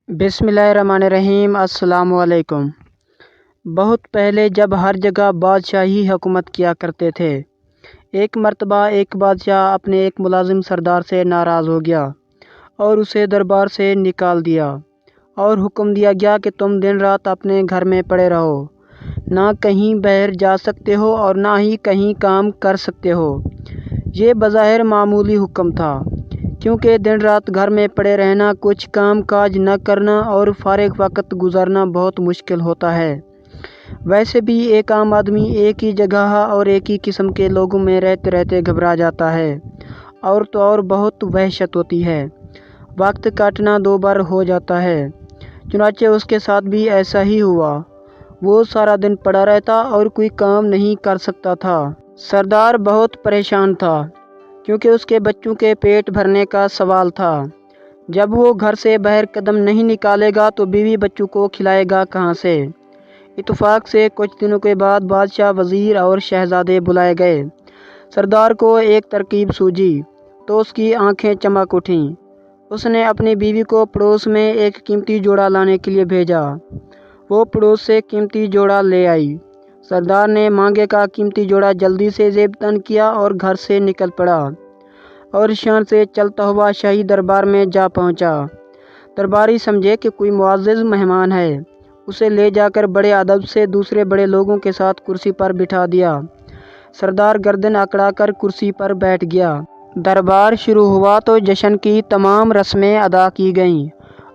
बिस्मिल्लाहिर्रहमानिर्रहीम। अस्सलाम वालेकुम। बहुत पहले जब हर जगह बादशाही हुकूमत किया करते थे, एक मर्तबा एक बादशाह अपने एक मुलाजिम सरदार से नाराज़ हो गया और उसे दरबार से निकाल दिया और हुक्म दिया गया कि तुम दिन रात अपने घर में पड़े रहो, ना कहीं बाहर जा सकते हो और ना ही कहीं काम कर सकते हो। ये बज़ाहिर मामूली हुक्म था, क्योंकि दिन रात घर में पड़े रहना, कुछ काम काज न करना और फारिग वक्त गुजारना बहुत मुश्किल होता है। वैसे भी एक आम आदमी एक ही जगह और एक ही किस्म के लोगों में रहते रहते घबरा जाता है और तो और बहुत वहशत होती है। वक्त काटना दो बार हो जाता है। चुनाचे उसके साथ भी ऐसा ही हुआ। वो सारा दिन पड़ा रहता और कोई काम नहीं कर सकता था। सरदार बहुत परेशान था, क्योंकि उसके बच्चों के पेट भरने का सवाल था। जब वो घर से बाहर कदम नहीं निकालेगा तो बीवी बच्चों को खिलाएगा कहाँ से। इत्तेफाक से कुछ दिनों के बाद बादशाह, वज़ीर और शहजादे बुलाए गए। सरदार को एक तरकीब सूझी तो उसकी आंखें चमक उठीं। उसने अपनी बीवी को पड़ोस में एक कीमती जोड़ा लाने के लिए भेजा। वो पड़ोस से कीमती जोड़ा ले आई। सरदार ने मांगे का कीमती जोड़ा जल्दी से जेब-तन किया और घर से निकल पड़ा और शान से चलता हुआ शाही दरबार में जा पहुंचा। दरबारी समझे कि कोई मुअज़्ज़ज़ मेहमान है। उसे ले जाकर बड़े अदब से दूसरे बड़े लोगों के साथ कुर्सी पर बिठा दिया। सरदार गर्दन अकड़ाकर कुर्सी पर बैठ गया। दरबार शुरू हुआ तो जश्न की तमाम रस्में अदा की गईं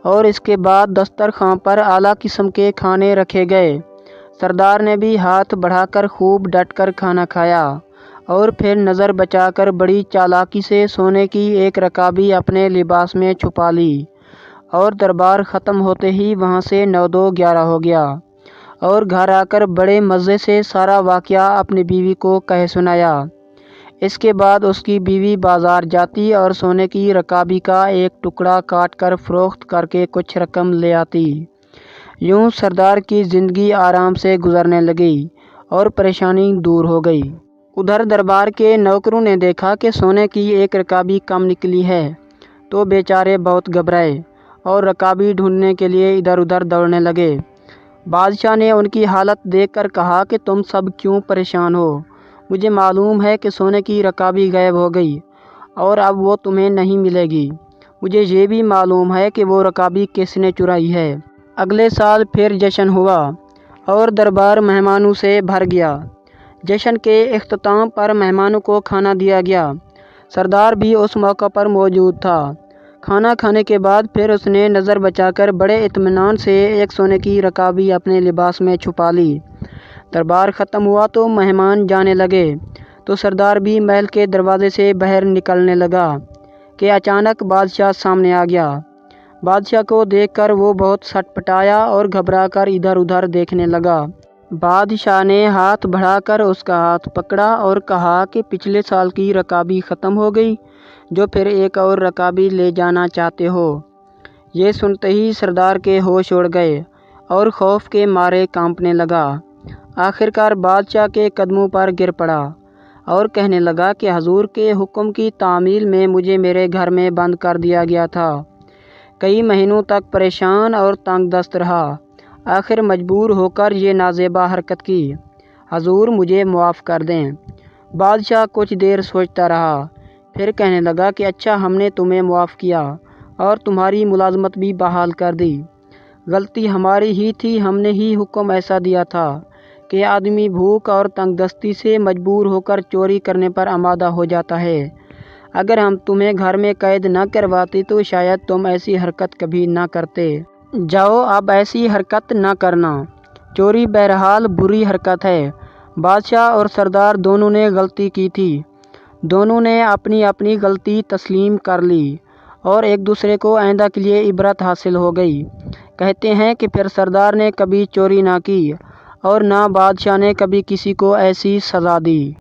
और इसके बाद दस्तरखान पर आला किस्म के खाने रखे गए। सरदार ने भी हाथ बढ़ाकर खूब डटकर खाना खाया और फिर नज़र बचाकर बड़ी चालाकी से सोने की एक रकाबी अपने लिबास में छुपा ली और दरबार ख़त्म होते ही वहाँ से 9-2-11 हो गया और घर आकर बड़े मज़े से सारा वाक़या अपनी बीवी को कह सुनाया। इसके बाद उसकी बीवी बाज़ार जाती और सोने की रकाबी का एक टुकड़ा काट कर फ़रोख्त करके कुछ रकम ले आती। यूँ सरदार की ज़िंदगी आराम से गुजरने लगी और परेशानी दूर हो गई। उधर दरबार के नौकरों ने देखा कि सोने की एक रकाबी कम निकली है तो बेचारे बहुत घबराए और रकाबी ढूंढने के लिए इधर उधर दौड़ने लगे। बादशाह ने उनकी हालत देखकर कहा कि तुम सब क्यों परेशान हो? मुझे मालूम है कि सोने की रकाबी गायब हो गई और अब वो तुम्हें नहीं मिलेगी। मुझे ये भी मालूम है कि वो रकाबी किसने चुराई है। अगले साल फिर जश्न हुआ और दरबार मेहमानों से भर गया। जश्न के इख्तिताम पर मेहमानों को खाना दिया गया। सरदार भी उस मौका पर मौजूद था। खाना खाने के बाद फिर उसने नज़र बचाकर बड़े इत्मीनान से एक सोने की रकाबी अपने लिबास में छुपा ली। दरबार ख़त्म हुआ तो मेहमान जाने लगे तो सरदार भी महल के दरवाज़े से बाहर निकलने लगा कि अचानक बादशाह सामने आ गया। बादशाह को देखकर वो बहुत सटपटाया और घबराकर इधर उधर देखने लगा। बादशाह ने हाथ बढ़ाकर उसका हाथ पकड़ा और कहा कि पिछले साल की रकाबी ख़त्म हो गई, जो फिर एक और रकाबी ले जाना चाहते हो। ये सुनते ही सरदार के होश उड़ गए और खौफ के मारे कांपने लगा। आखिरकार बादशाह के कदमों पर गिर पड़ा और कहने लगा कि हजूर के हुक्म की तामील में मुझे मेरे घर में बंद कर दिया गया था। कई महीनों तक परेशान और तंग दस्त रहा। आखिर मजबूर होकर ये नाज़ेबा हरकत की। हजूर मुझे मुआफ़ कर दें। बादशाह कुछ देर सोचता रहा, फिर कहने लगा कि अच्छा, हमने तुम्हें मुआफ़ किया और तुम्हारी मुलाजमत भी बहाल कर दी। गलती हमारी ही थी। हमने ही हुक्म ऐसा दिया था कि आदमी भूख और तंगदस्ती से मजबूर होकर चोरी करने पर आमादा हो जाता है। अगर हम तुम्हें घर में कैद न करवाते तो शायद तुम ऐसी हरकत कभी न करते। जाओ, अब ऐसी हरकत न करना। चोरी बहरहाल बुरी हरकत है। बादशाह और सरदार दोनों ने गलती की थी। दोनों ने अपनी अपनी गलती तस्लीम कर ली और एक दूसरे को आइंदा के लिए इबरत हासिल हो गई। कहते हैं कि फिर सरदार ने कभी चोरी ना की और ना बादशाह ने कभी किसी को ऐसी सज़ा दी।